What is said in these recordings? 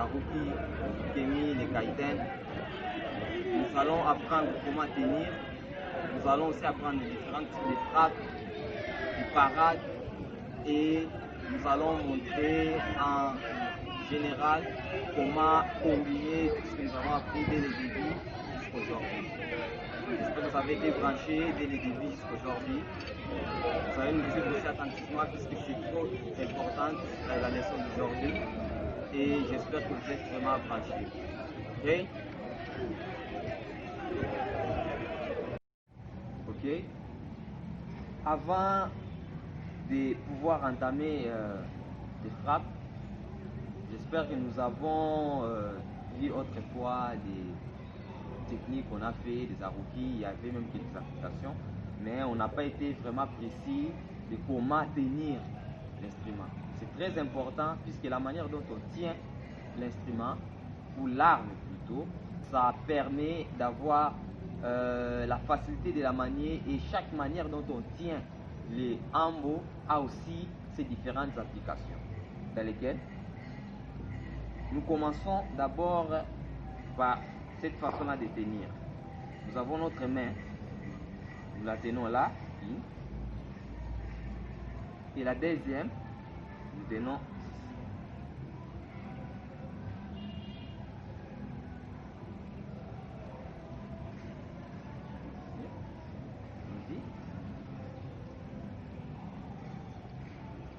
la Rookie, Kemi, les Kaiten. Nous allons apprendre comment tenir. Nous allons aussi apprendre les différents types de frappes, de parades, et nous allons montrer en général comment combiner tout ce que nous avons appris dès le début jusqu'aujourd'hui. J'espère que vous avez été branchés dès le début jusqu'aujourd'hui. Vous allez nous suivre aussi attentivement puisque c'est trop important la leçon d'aujourd'hui. Et j'espère que vous êtes vraiment branchés. Ok? Ok? Avant de pouvoir entamer des frappes, j'espère que nous avons vu autrefois des techniques qu'on a fait, des aruki, il y avait même quelques applications, mais on n'a pas été vraiment précis de comment tenir l'instrument. C'est très important puisque la manière dont on tient l'instrument, ou l'arme plutôt, ça permet d'avoir la facilité de la manier, et chaque manière dont on tient les ambo a aussi ses différentes applications, dans lesquelles nous commençons d'abord par cette façon-là de tenir. Nous avons notre main, nous la tenons là, et la deuxième, nous tenons ici.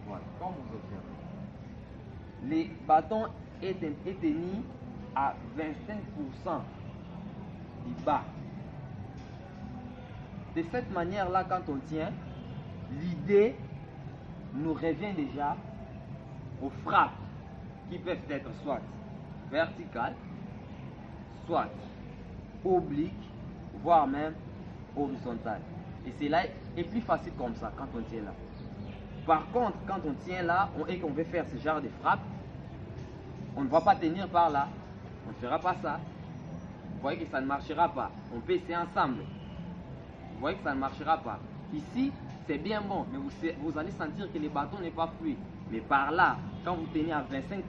Voilà, comme vous observez. Les bâtons est tenu à 25% du bas. De cette manière-là, quand on tient, l'idée nous revient déjà aux frappes qui peuvent être soit verticales, soit obliques, voire même horizontales. Et cela est plus facile comme ça quand on tient là. Par contre, quand on tient là et qu'on veut faire ce genre de frappe, on ne va pas tenir par là. On ne fera pas ça. Vous voyez que ça ne marchera pas. On peut essayer ensemble. Vous voyez que ça ne marchera pas. Ici, c'est bien bon, mais vous allez sentir que le bâton n'est pas fluide. Mais par là, quand vous tenez à 25%,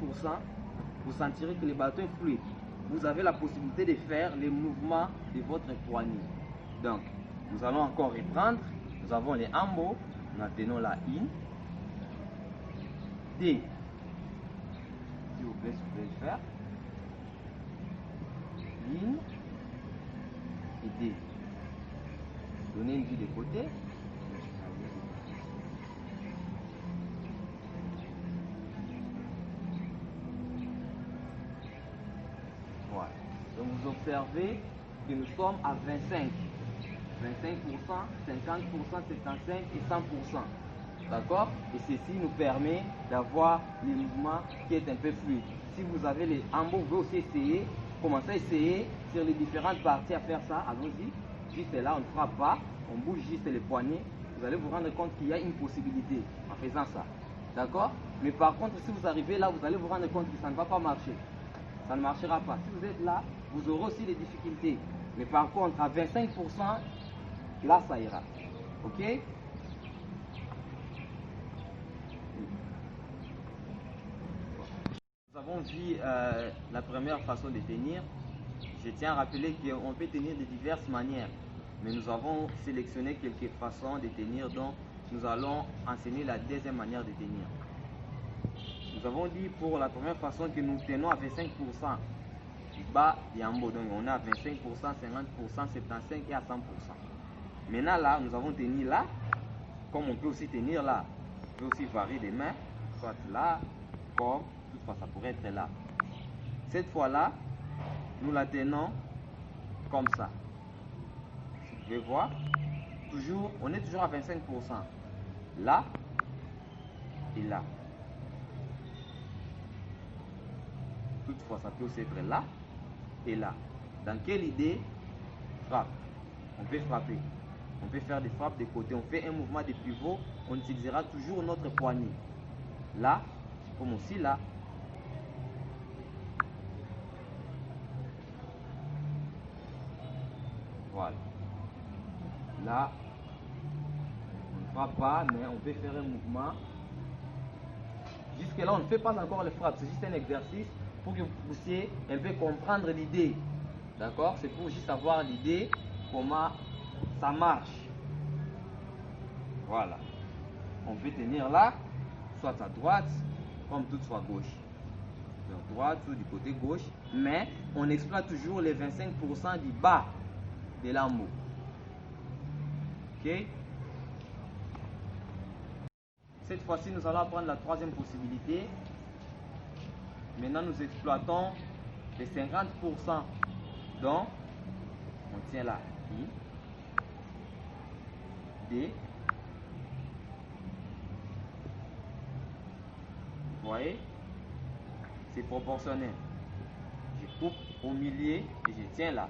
vous sentirez que le bâton est fluide. Vous avez la possibilité de faire les mouvements de votre poignet. Donc, nous allons encore reprendre. Nous avons les ambo. Nous tenons la in. D. S'il vous plaît, si vous pouvez le faire. In et D. Donnez une vue de côté. Voilà. Donc vous observez que nous sommes à 25%, 50%, 75% et 100%. D'accord? Et ceci nous permet d'avoir les mouvements qui est un peu fluide. Si vous avez les ambo, vous pouvez aussi essayer, commencer à essayer sur les différentes parties à faire ça. Allons-y. Juste là, on ne frappe pas, on bouge juste les poignets. Vous allez vous rendre compte qu'il y a une possibilité en faisant ça. D'accord? Mais par contre, si vous arrivez là, vous allez vous rendre compte que ça ne va pas marcher. Ça ne marchera pas. Si vous êtes là, vous aurez aussi des difficultés. Mais par contre, à 25%, là, ça ira. Ok? Nous avons vu la première façon de tenir. Je tiens à rappeler qu'on peut tenir de diverses manières, mais nous avons sélectionné quelques façons de tenir, donc nous allons enseigner la deuxième manière de tenir. Nous avons dit pour la première façon que nous tenons à 25% du bas du ambo, donc on est à 25%, 50%, 75% et à 100%. Maintenant là, nous avons tenu là, comme on peut aussi tenir là. On peut aussi varier des mains, soit là, comme toutefois ça pourrait être là. Cette fois-là, nous la tenons comme ça. Si vous pouvez voir, on est toujours à 25%. Là et là. Toutefois, ça peut aussi être là et là. Dans quelle idée? Frappe. On peut frapper. On peut faire des frappes de côté. On fait un mouvement de pivot. On utilisera toujours notre poignet. Là, comme aussi là. Voilà. Là, on ne frappe pas, mais on peut faire un mouvement. Jusque là, on ne fait pas encore les frappes. C'est juste un exercice pour que vous puissiez un peu comprendre l'idée. D'accord? C'est pour juste avoir l'idée comment ça marche. Voilà. On peut tenir là, soit à droite, comme tout soit gauche. De droite ou du côté gauche, mais on exploite toujours les 25% du bas de l'embout. Ok? Cette fois-ci, nous allons prendre la troisième possibilité. Maintenant, nous exploitons les 50%. Donc, on tient là, I, D. Vous voyez? C'est proportionnel. Je coupe au milieu et je tiens là.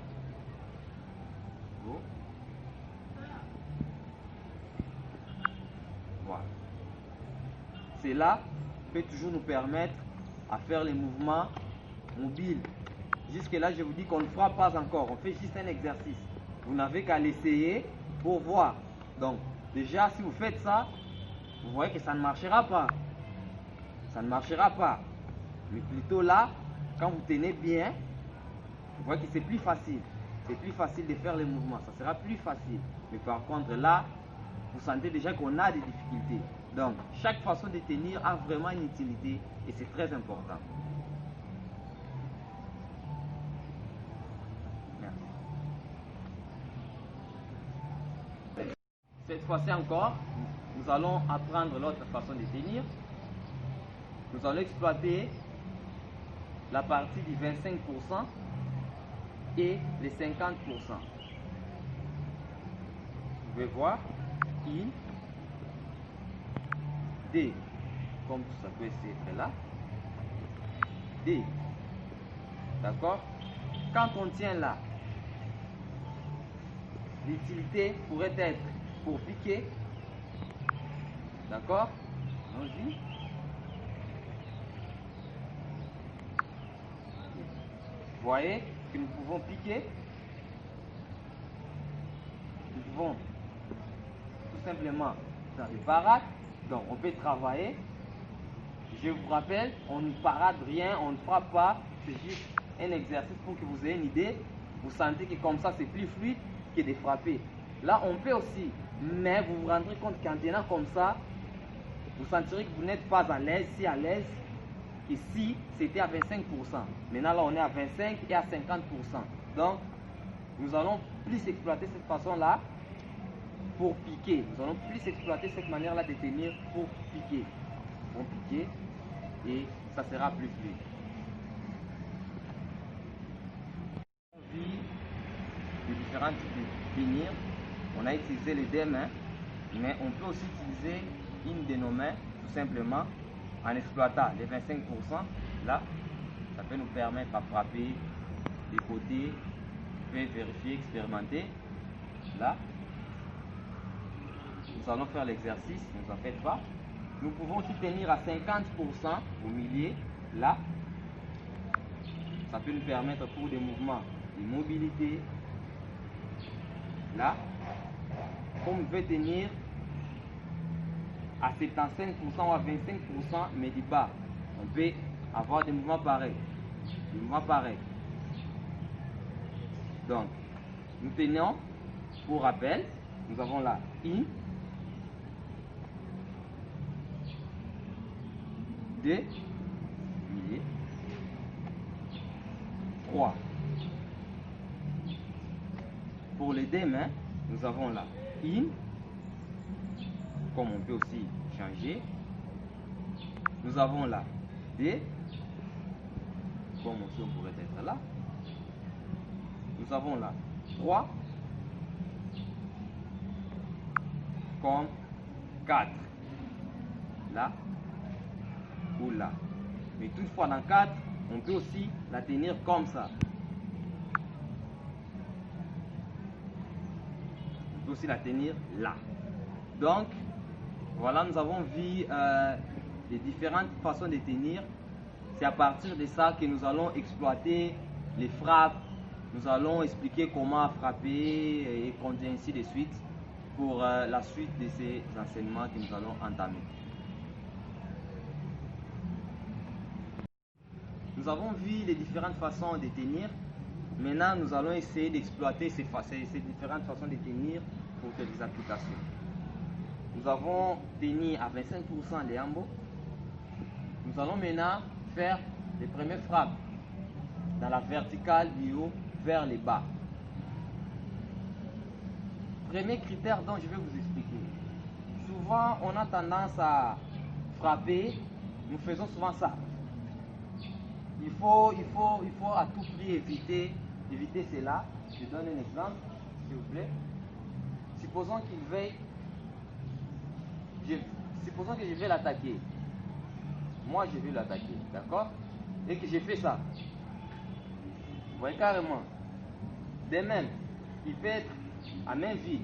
Voilà. Cela peut toujours nous permettre à faire les mouvements mobiles. Jusque là, je vous dis qu'on ne fera pas encore. On fait juste un exercice. Vous n'avez qu'à l'essayer pour voir. Donc, déjà, si vous faites ça, vous voyez que ça ne marchera pas. Ça ne marchera pas. Mais plutôt là, quand vous tenez bien, vous voyez que c'est plus facile. C'est plus facile de faire les mouvements. Ça sera plus facile. Mais par contre, là, vous sentez déjà qu'on a des difficultés. Donc, chaque façon de tenir a vraiment une utilité et c'est très important. Merci. Cette fois-ci encore, nous allons apprendre l'autre façon de tenir. Nous allons exploiter la partie du 25% et les 50%. Vous pouvez voir, I, D, comme ça peut être là, D. D'accord? Quand on tient là, l'utilité pourrait être pour piquer. D'accord? Allons-y. Vous voyez que nous pouvons piquer. Nous pouvons tout simplement faire des parades. Donc on peut travailler. Je vous rappelle, on ne parade rien, on ne frappe pas. C'est juste un exercice pour que vous ayez une idée. Vous sentez que comme ça c'est plus fluide que de frapper. Là on peut aussi, mais vous vous rendrez compte qu'en tenant comme ça, vous sentirez que vous n'êtes pas à l'aise, si à l'aise que si c'était à 25%. Maintenant là on est à 25 et à 50%. Donc nous allons plus exploiter cette façon-là pour piquer. Nous allons plus exploiter cette manière-là de tenir pour piquer. Pour piquer et ça sera plus fluide. On vit de différents types de tenir. On a utilisé les deux mains, mais on peut aussi utiliser une de nos mains, tout simplement, en exploitant les 25%. Là, ça peut nous permettre à frapper des côtés, on peut vérifier, expérimenter. Là, nous allons faire l'exercice, ne vous en faites pas. Nous pouvons aussi tenir à 50% au milieu, là. Ça peut nous permettre pour des mouvements de mobilité. Là, comme vous pouvez tenir à 75% ou à 25%, mais du bas. On peut avoir des mouvements pareils. Des mouvements pareils. Donc, nous tenons, pour rappel, nous avons là I, D, milieu, 3. Pour les deux mains, nous avons là in, comme on peut aussi changer. Nous avons là D, comme aussi on pourrait être là. Nous avons là 3, comme 4, là ou là. Mais toutefois dans 4, on peut aussi la tenir comme ça. On peut aussi la tenir là. Donc, voilà, nous avons vu les différentes façons de tenir. C'est à partir de ça que nous allons exploiter les frappes. Nous allons expliquer comment frapper et ainsi de suite pour la suite de ces enseignements que nous allons entamer. nous avons vu les différentes façons de tenir. Maintenant, nous allons essayer d'exploiter ces différentes façons de tenir pour quelques applications. Nous avons tenu à 25% les hambos. Nous allons maintenant faire les premières frappes dans la verticale du haut vers les bas. Premier critère dont je vais vous expliquer. Souvent, on a tendance à frapper. Nous faisons souvent ça. Il faut à tout prix éviter cela. Je donne un exemple, s'il vous plaît. Supposons qu'il veuille. Supposons que je vais l'attaquer. Moi, je vais l'attaquer, d'accord? Et que j'ai fait ça. Vous voyez carrément. De même, il peut être à main vide.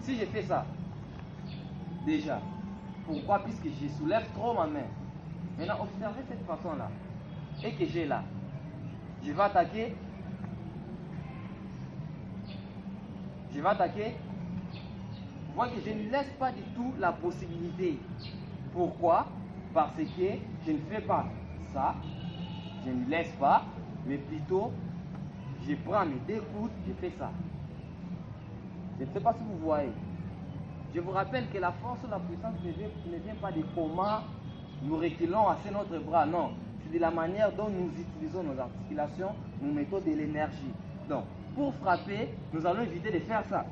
Si je fais ça, déjà, pourquoi? Puisque je soulève trop ma main. Maintenant, observez cette façon-là. Et que j'ai là. Je vais attaquer. Je vais attaquer. Vous voyez que je ne laisse pas du tout la possibilité. Pourquoi? Parce que je ne fais pas ça. Je ne laisse pas. Mais plutôt, je prends mes deux coudes, je fais ça. Je ne sais pas si vous voyez. Je vous rappelle que la force ou la puissance ne vient pas de comment nous reculons assez notre bras. Non, c'est de la manière dont nous utilisons nos articulations, nous mettons de l'énergie. Donc, pour frapper, nous allons éviter de faire ça.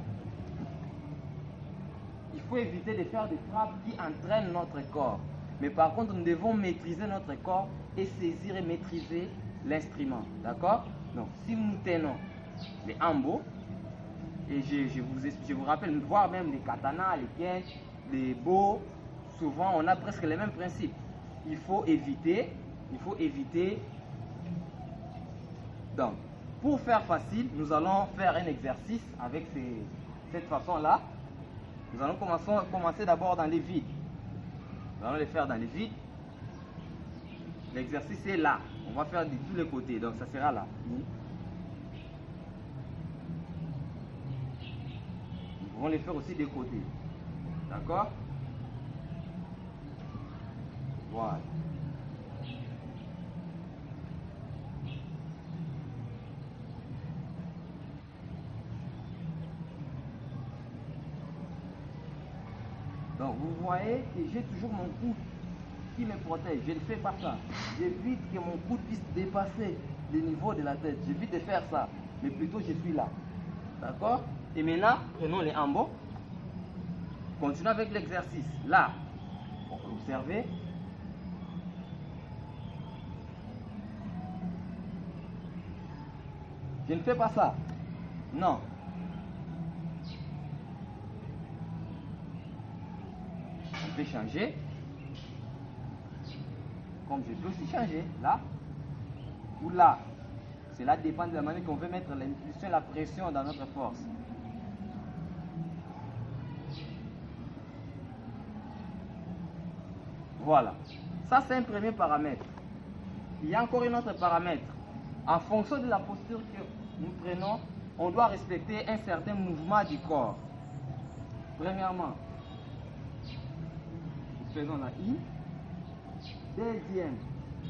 Il faut éviter de faire des frappes qui entraînent notre corps. Mais par contre, nous devons maîtriser notre corps et saisir et maîtriser l'instrument. D'accord? Donc, si nous tenons les hambos, et je vous rappelle, voire même les katanas, les kens, les bo, souvent on a presque les mêmes principes. Il faut éviter. Donc, pour faire facile, nous allons faire un exercice avec cette façon-là. Nous allons commencer d'abord dans les vides. Nous allons les faire dans les vides. L'exercice est là. On va faire de tous les côtés. Donc, ça sera là. On va les faire aussi des côtés. D'accord? Voilà. Donc, vous voyez que j'ai toujours mon coude qui me protège. Je ne fais pas ça. J'évite que mon coude puisse dépasser le niveau de la tête. J'évite de faire ça. Mais plutôt, je suis là. D'accord? Et maintenant, prenons les hambos. Continuons avec l'exercice. Là, observez. Je ne fais pas ça. Non. On peut changer. Comme je peux aussi changer. Là. Ou là. Cela dépend de la manière qu'on veut mettre l'impulsion et la pression dans notre force. Voilà. Ça, c'est un premier paramètre. Il y a encore un autre paramètre. En fonction de la posture que nous prenons, on doit respecter un certain mouvement du corps. Premièrement, nous faisons la I. Deuxième,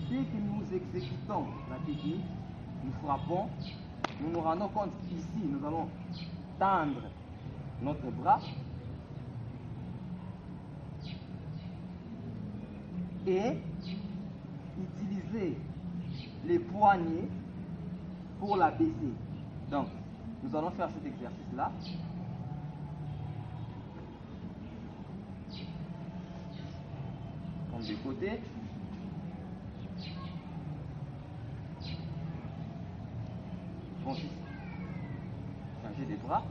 dès que nous exécutons la technique, nous frappons, nous nous rendons compte qu'ici, nous allons tendre notre bras et utiliser les poignets pour la baisser. Donc, nous allons faire cet exercice-là. Comme du côté. Bon, changer des bras.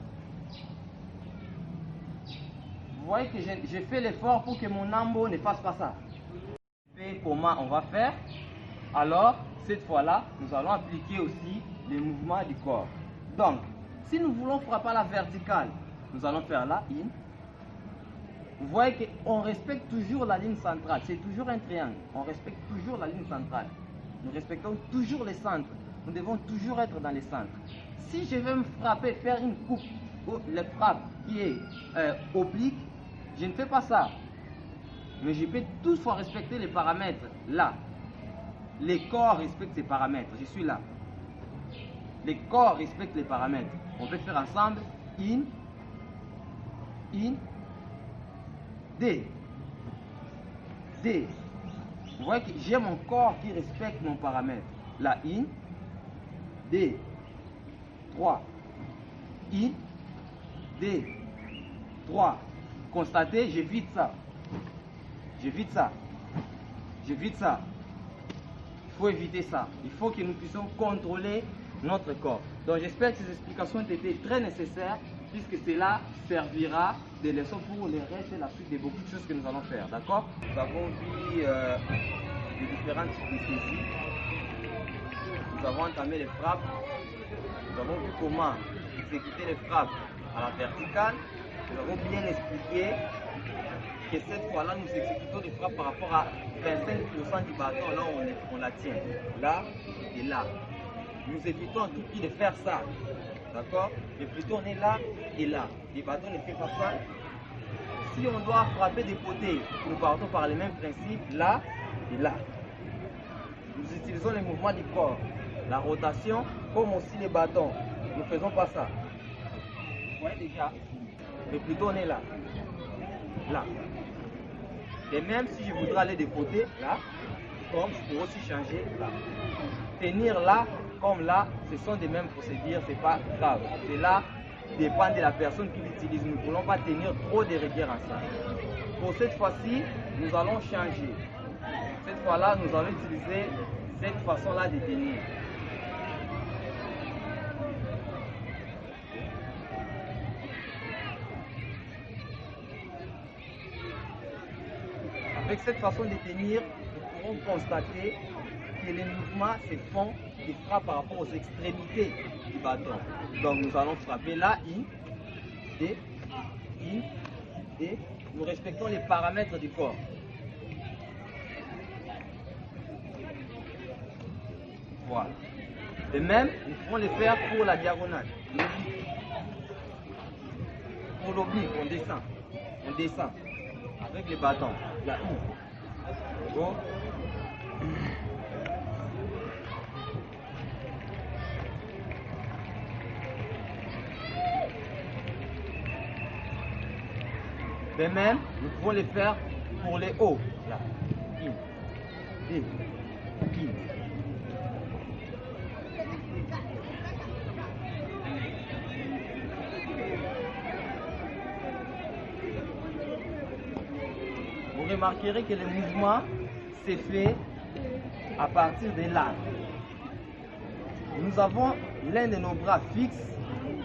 Vous voyez que j'ai fait l'effort pour que mon hambo ne fasse pas ça. Et comment on va faire? Alors, cette fois-là, nous allons appliquer aussi les mouvements du corps. Donc, si nous voulons frapper à la verticale, nous allons faire là, in. Vous voyez qu'on respecte toujours la ligne centrale. C'est toujours un triangle. On respecte toujours la ligne centrale. Nous respectons toujours les centres. Nous devons toujours être dans les centres. Si je veux me frapper, faire une coupe, ou le frappe qui est oblique, je ne fais pas ça. Mais je peux toutefois respecter les paramètres là. Les corps respectent ces paramètres. Je suis là. Les corps respectent les paramètres. On peut faire ensemble in, D. D. Vous voyez que j'ai mon corps qui respecte mon paramètre. La in, D. 3. In, D. 3. Constatez, j'évite ça. J'évite ça. J'évite ça. Il faut éviter ça. Il faut que nous puissions contrôler notre corps. Donc j'espère que ces explications ont été très nécessaires puisque cela servira de leçon pour le reste et la suite de beaucoup de choses que nous allons faire. D'accord? Nous avons vu les différents types de saisies. Nous avons entamé les frappes. Nous avons vu comment exécuter les frappes à la verticale. Nous avons bien expliqué que cette fois-là, nous exécutons des frappes par rapport à 25% du bâton. Là, on la tient. Là et là. Nous évitons tout qui de faire ça. D'accord? Mais plutôt on est là et là. Les bâtons ne font pas ça. Si on doit frapper des côtés, nous partons par les mêmes principes, là et là. Nous utilisons les mouvements du corps. La rotation, comme aussi les bâtons. Nous ne faisons pas ça. Vous voyez déjà? Mais plutôt on est là. Là. Et même si je voudrais aller de côté, là, comme je pourrais aussi changer là. Tenir là, comme là, ce sont des mêmes procédures, c'est pas grave. Cela dépend de la personne qui l'utilise. Nous ne voulons pas tenir trop de rigueur ensemble. Pour cette fois-ci, nous allons changer. Cette fois-là, nous allons utiliser cette façon-là de tenir. Avec cette façon de tenir, nous pourrons constater que les mouvements se font et frappent par rapport aux extrémités du bâton. Donc nous allons frapper là, I, D. Nous respectons les paramètres du corps. Voilà. Et même, nous pouvons les faire pour la diagonale. Pour l'oblique, on descend. On descend. Avec les bâtons. La I. Go. De même, nous pouvons les faire pour les hauts. Là. In. D. In. Vous remarquerez que le mouvement s'est fait à partir de là. Nous avons l'un de nos bras fixe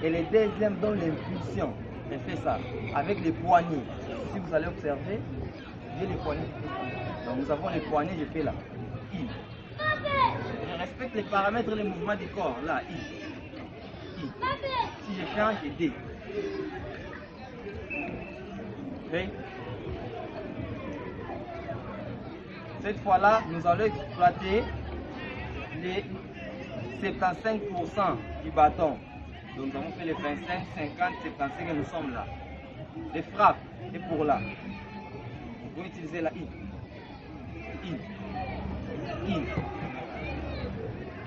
et le deuxième dans l'impulsion. On fait ça avec les poignets. Si vous allez observer, j'ai les poignets. Donc nous avons les poignets, je fais là. I. Je respecte les paramètres et les mouvements du corps. Là, I. I. Si je change, je D. Okay. Cette fois-là, nous allons exploiter les 75% du bâton. Donc nous avons fait les 25, 50, 75 et nous sommes là. Les frappes, et pour là. Vous pouvez utiliser la I. I.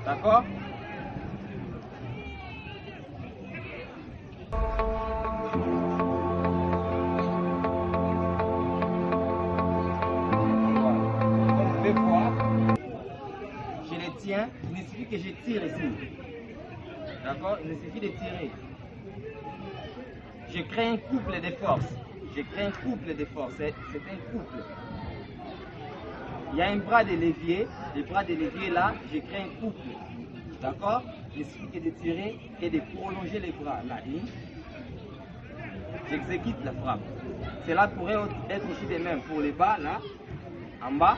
D'accord? Il ne suffit que je tire ici. D'accord? Il ne suffit de tirer. Je crée un couple de forces. Je crée un couple de forces. C'est un couple. Il y a un bras de levier. Le bras de levier là, je crée un couple. D'accord? Il ne suffit que de tirer et de prolonger les bras. Là, j'exécute la frappe. Cela pourrait être aussi de même pour les bas là, en bas,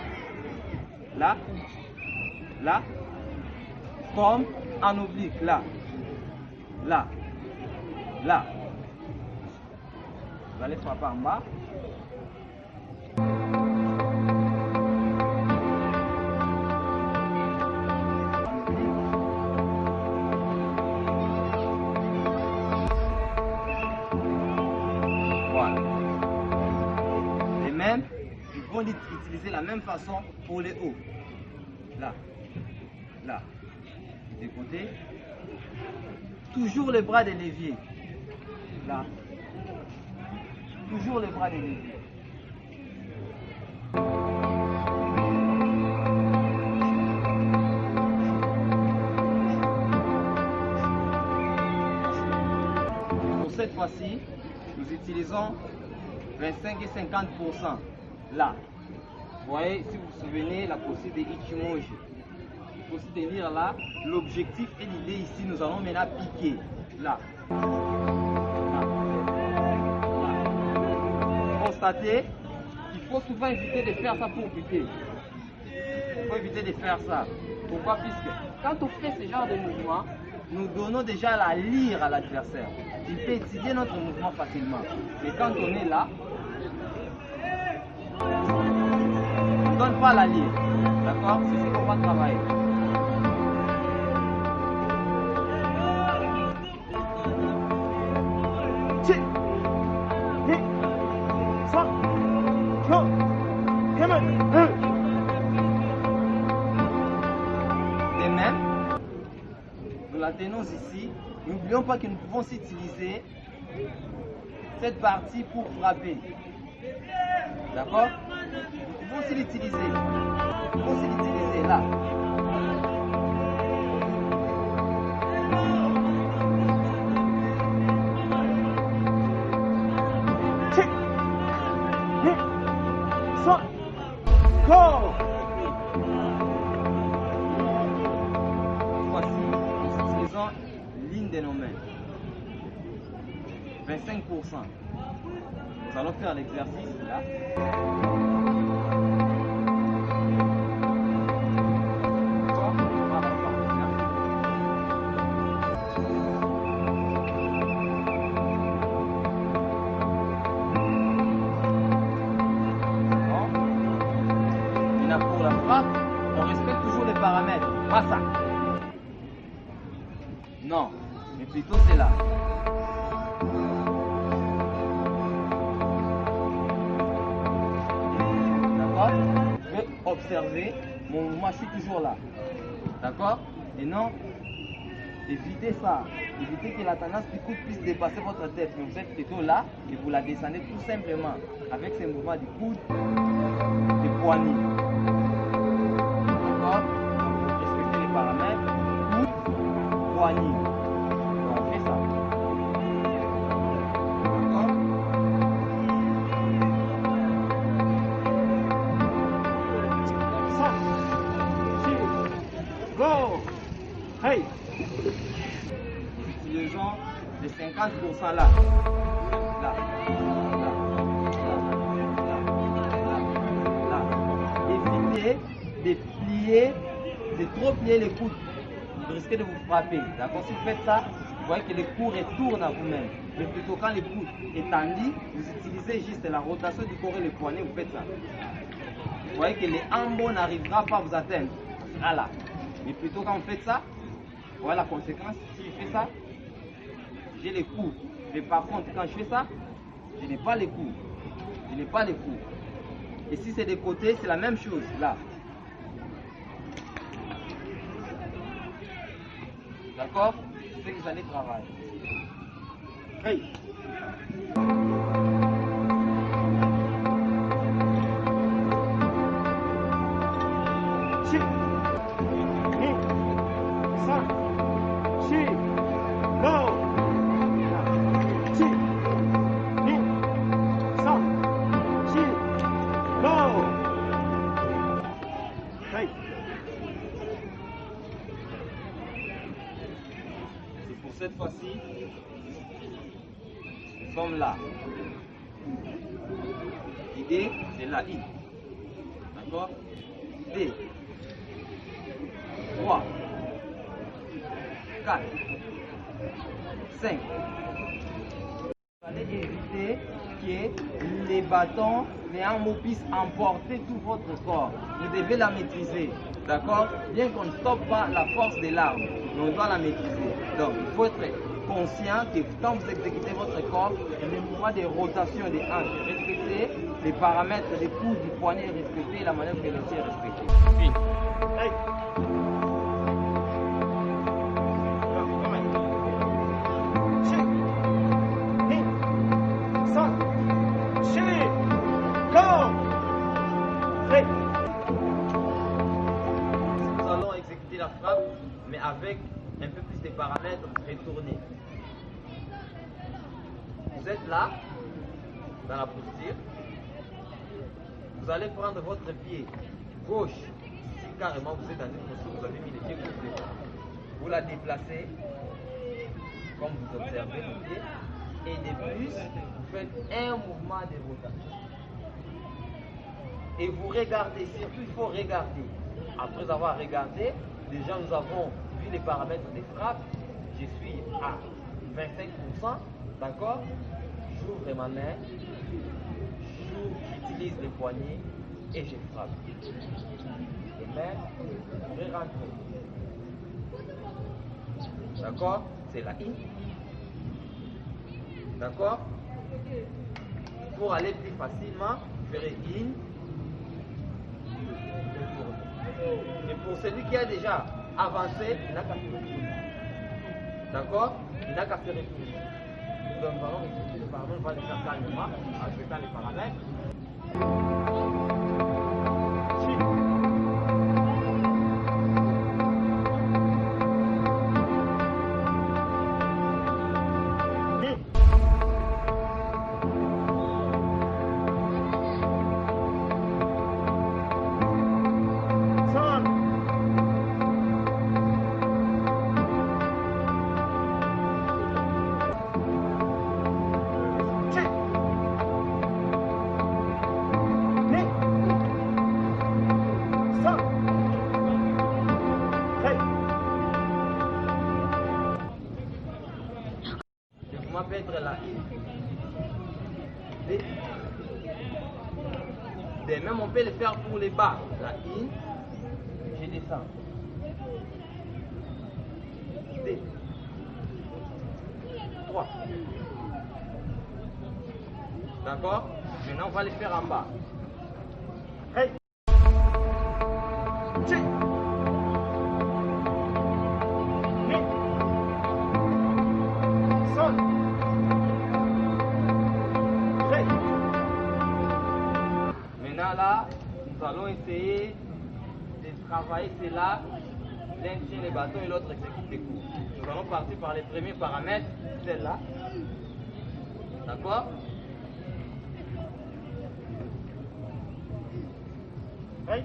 là, là, comme en oblique, là, là, là. Vous allez frapper en bas. Voilà. Et même, nous pouvons devons utiliser la même façon pour les hauts. Là, là, des côtés. Toujours les bras des leviers. Là. Toujours les bras des leviers. Pour cette fois-ci, nous utilisons 25 et 50%. Là. Vous voyez, si vous vous souvenez, la posture de Ichimoji. Il faut se tenir là. L'objectif et l'idée ici, nous allons maintenant piquer. Là. Constatez, il faut souvent éviter de faire ça pour piquer. Il faut éviter de faire ça. Pourquoi? Puisque quand on fait ce genre de mouvement, nous donnons déjà la lyre à l'adversaire. Il peut étudier notre mouvement facilement. Mais quand on est là, on ne donne pas la lyre. D'accord? C'est ce qu'on va travailler. De même, nous la tenons ici. N'oublions pas que nous pouvons utiliser cette partie pour frapper. D'accord? Nous pouvons aussi l'utiliser. Nous pouvons aussi l'utiliser là. Voici, nous utilisons ligne de nos mains. 25%. Nous allons faire l'exercice là. Pour la frappe, on respecte toujours les paramètres. Pas ça. Non, mais plutôt c'est là. D'accord? Je vais observer mon mouvement, je suis toujours là. D'accord? Et non, évitez ça. Évitez que la tendance du coude puisse dépasser votre tête. Mais vous êtes plutôt là et vous la descendez tout simplement avec ces mouvements du coude, des poignets. D'accord? Donc, respectez les paramètres. Coude, poignée. Donc, on fait ça. D'accord? Go! Hey! Nous utilisons les 50% là. Là. Là. Évitez de plier, de trop plier les coudes. Vous risquez de vous frapper. D'accord? Si vous faites ça, vous voyez que les coups retournent à vous-même. Mais plutôt quand les coudes étendus, vous utilisez juste la rotation du corps et les poignets, vous faites ça. Vous voyez que les hambos n'arrivera pas à vous atteindre. Voilà. Mais plutôt quand vous faites ça, voilà la conséquence. Si je fais ça, j'ai les coups. Mais par contre, quand je fais ça, je n'ai pas les coups. Je n'ai pas les coups. Et si c'est des côtés, c'est la même chose. Là. D'accord? C'est ce que vous allez travailler. Hey. Cette fois-ci, nous sommes là. L'idée, c'est la I. D'accord? D. 3. 4. 5. Vous allez éviter que les bâtons, les hameaux puissent emporter tout votre corps. Vous devez la maîtriser. D'accord? Bien qu'on ne stoppe pas la force de l'arme, mais on doit la maîtriser. Donc, il faut être conscient que quand vous exécutez votre corps, les mouvements de rotation des hanches est respecté, les paramètres des coudes, du poignet est respecté, la manœuvre de l'essieu est respectée. Fini. Hey. Nous allons exécuter la frappe, mais avec un peu plus de paramètres retournés. Vous êtes là, dans la posture. Vous allez prendre votre pied gauche. Si carrément vous êtes dans une posture, vous avez mis les pieds gauche devant. Vous la déplacez, comme vous observez le pied. Et de plus, vous faites un mouvement de rotation. Et vous regardez, surtout il faut regarder. Après avoir regardé, déjà nous avons vu les paramètres des frappes. Je suis à 25%, d'accord? J'ouvre ma main, j'utilise les poignets et je frappe. Les mains, je rentre. D'accord? C'est la in. D'accord? Pour aller plus facilement, je ferai in. Et pour celui qui a déjà avancé, il n'a qu'à se retourner. D'accord? Il n'a qu'à se retourner. Donc, nous allons exécuter le paramètre, on va le faire calmement, en respectant les paramètres. Peut être la in. Même on peut le faire pour les bas. La in, je descends. D. 3. D'accord? Maintenant on va les faire en bas. Hey. Là, nous allons essayer de travailler cela. L'un tient les bâtons et l'autre exécute les coups. Nous allons partir par les premiers paramètres, celle-là. D'accord? Oui.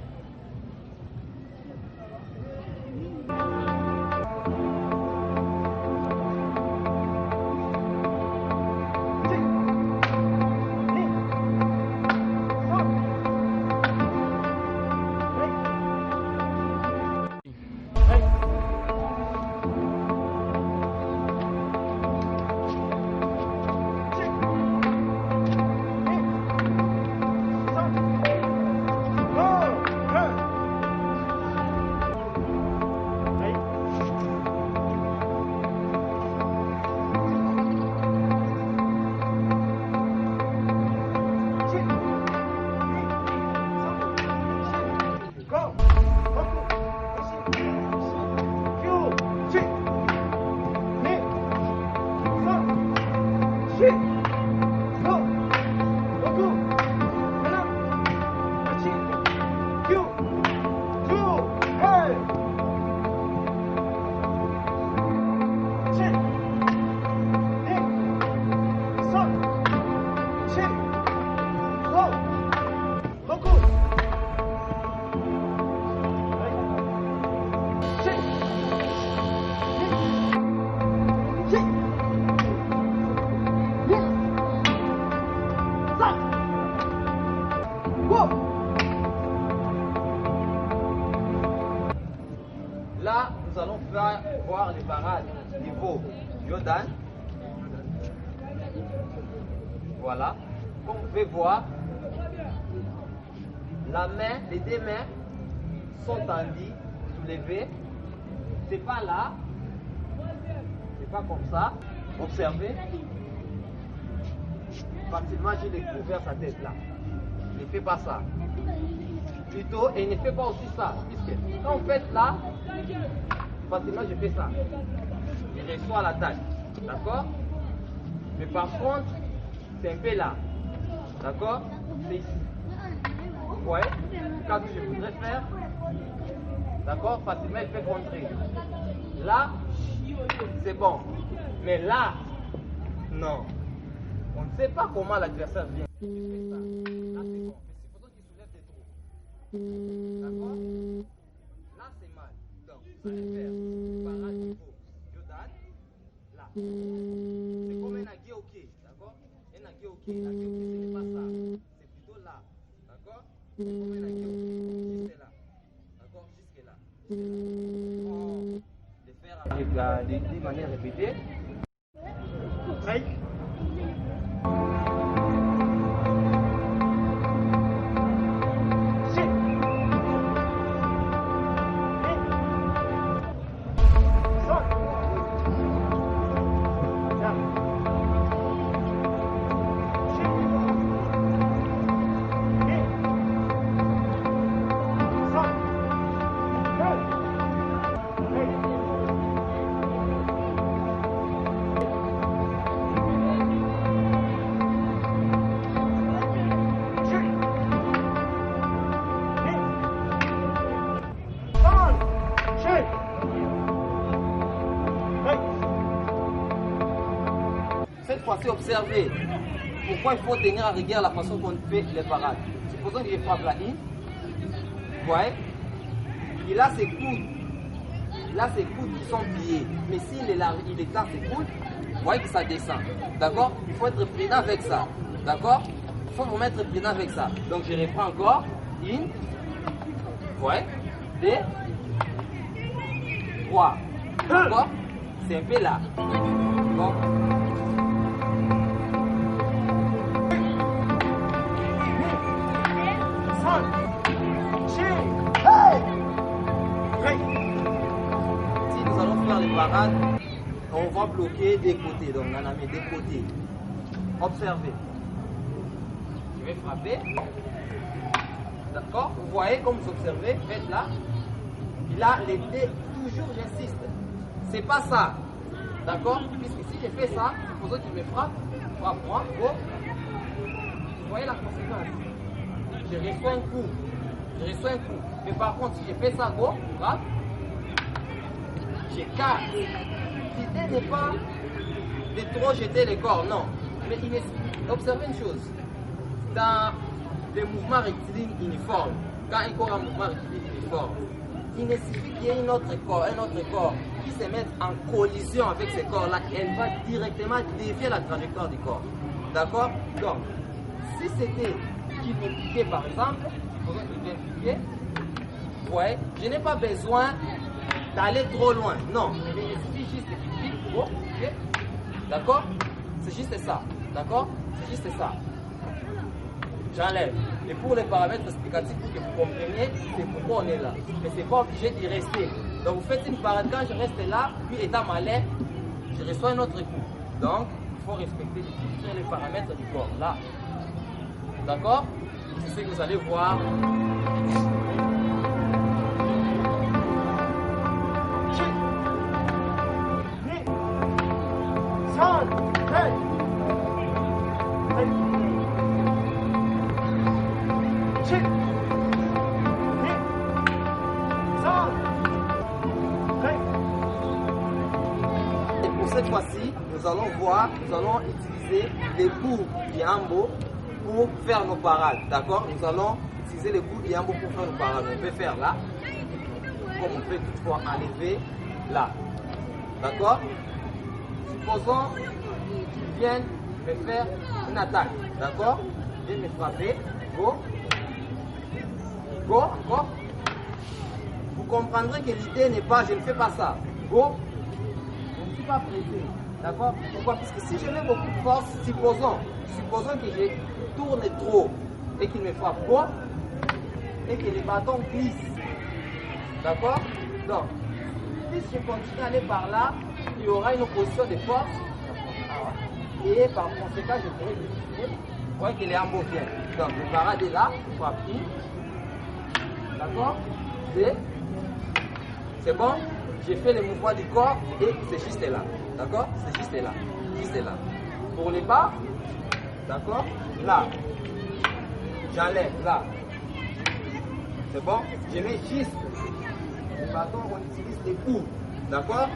Là, nous allons voir les parades niveau Jordan. Voilà. Comme vous pouvez voir, la main, les deux mains sont tendues, soulevées. C'est pas là. c'est pas comme ça. Observez. Facilement, j'ai les coups vers sa tête là. Ne fais pas ça. Plutôt, et ne fais pas aussi ça. Puisque quand vous faites là, facilement, je fais ça. Je reçois l'attaque. D'accord? Mais par contre, c'est un peu là. D'accord? C'est ici. Ouais. Quand je voudrais faire, d'accord? Facilement, il fait contrer. Là, c'est bon. Mais là, non. On ne sait pas comment l'adversaire vient. Je fais ça. Là, c'est bon. Mais supposons qu'il soulève des trous. D'accord? Là, c'est mal. Donc, vous allez faire parade du beau. Jordan. Là. C'est comme un agué ok. D'accord? Un agué ok. L'agué ok, ce n'est pas ça. C'est plutôt là. D'accord? C'est comme un agué ok. Jusque là. D'accord? Jusque là. Bon. De faire de manière répétée. Prêt? Cette fois-ci, observez pourquoi il faut tenir à rigueur la façon qu'on fait les parades. Supposons que je frappe la ligne, vous voyez, il a ses coudes. Là, ses coudes qui sont pliés. Mais s'il écarte ses coudes, vous voyez que ça descend. D'accord? Il faut être prudent avec ça. D'accord? Il faut vraiment être prudent avec ça. Donc, je reprends encore. Une, vous voyez, deux, trois. D'accord? C'est un peu là. Bon. Si nous allons faire les parades, on va bloquer des côtés. Donc on en a mis des côtés. Observez. Je vais frapper. D'accord? Vous voyez comme vous observez, faites là. Il a les pieds, toujours j'insiste. C'est pas ça. D'accord? Puisque si je fais ça, supposons qu'il me frappe moi, go. Vous voyez la conséquence. Je reçois un coup. Je reçois un coup. Mais par contre, si je fais ça, go, frappe, je casse. L'idée n'est pas de trop jeter les corps, non. Mais observez une chose. Dans les mouvements rectilignes uniformes, quand un corps a un mouvement rectiligne uniforme, il ne suffit qu'il y ait un autre corps qui se mette en collision avec ce corps-là, elle va directement dévier la trajectoire du corps. D'accord? Donc, si c'était qu'il me piquait par exemple, vous voyez, je n'ai pas besoin d'aller trop loin. Non, mais il suffit juste qu'il pique. Oh, okay. D'accord? C'est juste ça. D'accord? C'est juste ça. J'enlève. Et pour les paramètres explicatifs, pour que vous compreniez, c'est pourquoi on est là. Mais ce n'est pas obligé d'y rester. Donc vous faites une parade, quand je reste là, puis étant malin, je reçois un autre coup. Donc, il faut respecter les paramètres du corps. Là. D'accord? C'est ce que vous allez voir. Et pour cette fois-ci, nous allons utiliser les coups Yambo pour faire nos parades. D'accord? Nous allons utiliser les coups Yambo pour faire nos parades. On peut faire là, comme on peut toutefois enlever là. D'accord? Supposons qu'ils viennent me faire une attaque. D'accord? Ils viennent me frapper. Go. Go, encore. Vous comprendrez que l'idée n'est pas, je ne fais pas ça. Go. Je ne suis pas pressé. D'accord? Pourquoi? Parce que si je mets beaucoup de force, supposons que je tourne trop et qu'il me frappe go et que les bâtons glissent. D'accord? Donc, si je continue à aller par là, il y aura une opposition de force. Et par conséquent, je pourrais décider. Vous voyez que les hambos viennent. Donc, le parade est là, il frappe une. D'accord? C'est bon? J'ai fait le mouvement du corps et c'est juste là. D'accord? C'est juste là. Juste là. Pour les bas, d'accord? Là. J'enlève là. C'est bon? Je mets juste le bâton, on utilise les coups. D'accord?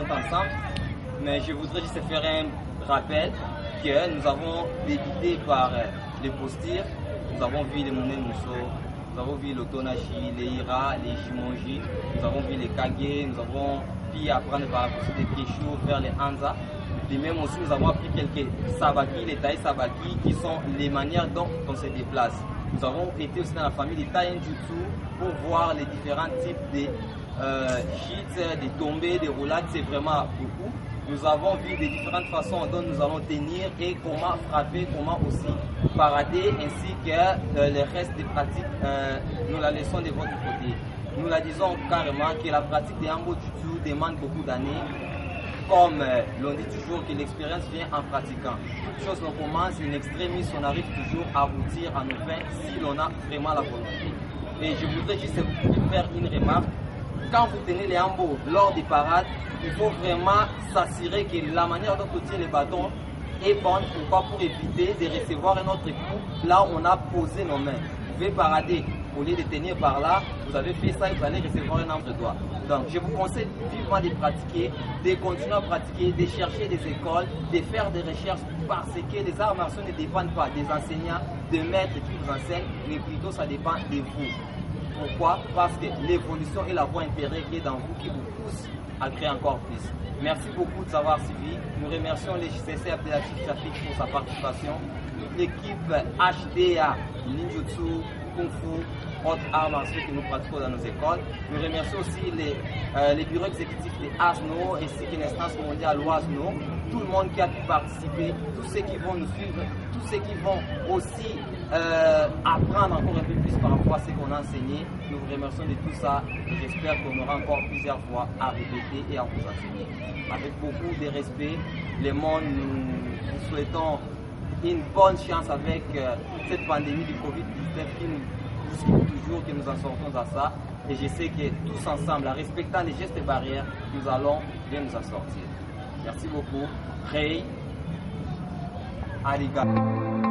Ensemble, mais je voudrais juste faire un rappel que nous avons débuté par les postures, nous avons vu les Mounen Mousso, nous avons vu l'Otonashi, les Ira, les Shimonji, nous avons vu les Kage, nous avons pu apprendre par la posture des Keshu, faire les Hanza. Et même aussi nous avons appris quelques Sabaki, les Tai Sabaki qui sont les manières dont on se déplace. Nous avons été aussi dans la famille des Taïenjutsu pour voir les différents types de hits, des tombées, des roulades, c'est vraiment beaucoup. Nous avons vu les différentes façons dont nous allons tenir et comment frapper, comment aussi parader, ainsi que le reste des pratiques, nous la laissons de votre côté. Nous la disons carrément que la pratique des Hambo Jutsu demande beaucoup d'années. Comme l'on dit toujours que l'expérience vient en pratiquant. Toute chose qu'on commence, une extrémiste, on arrive toujours à aboutir à nos fins si l'on a vraiment la volonté. Et je voudrais juste faire une remarque. Quand vous tenez les hambos lors des parades, il faut vraiment s'assurer que la manière dont on tient les bâtons est bonne pour éviter de recevoir un autre coup là où on a posé nos mains. Vous pouvez parader, au lieu de tenir par là, vous avez fait ça et vous allez recevoir un entre doigt. Donc je vous conseille vivement de pratiquer, de continuer à pratiquer, de chercher des écoles, de faire des recherches parce que les arts martiaux ne dépendent pas des enseignants, des maîtres qui vous enseignent, mais plutôt ça dépend de vous. Pourquoi? Parce que l'évolution et la voie intérieure qui est dans vous qui vous pousse à créer encore plus. Merci beaucoup de savoir suivi. Nous remercions les JCC Appellatif Chafik pour sa participation. L'équipe HDA, Ninjutsu, Kung Fu, autres arts martiaux que nous pratiquons dans nos écoles. Nous remercions aussi les bureaux exécutifs de ASNO ainsi que l'instance mondiale OASNO, tout le monde qui a pu participer, tous ceux qui vont nous suivre, tous ceux qui vont aussi apprendre encore un peu plus par rapport à ce qu'on a enseigné. Nous vous remercions de tout ça et j'espère qu'on aura encore plusieurs fois à répéter et à vous enseigner. Avec beaucoup de respect, le monde, nous souhaitons une bonne chance avec cette pandémie du Covid-19 qui nous discute toujours, que nous en sortons à ça. Et je sais que tous ensemble, en respectant les gestes barrières, nous allons bien nous en sortir. Merci beaucoup. Rei. Arigato.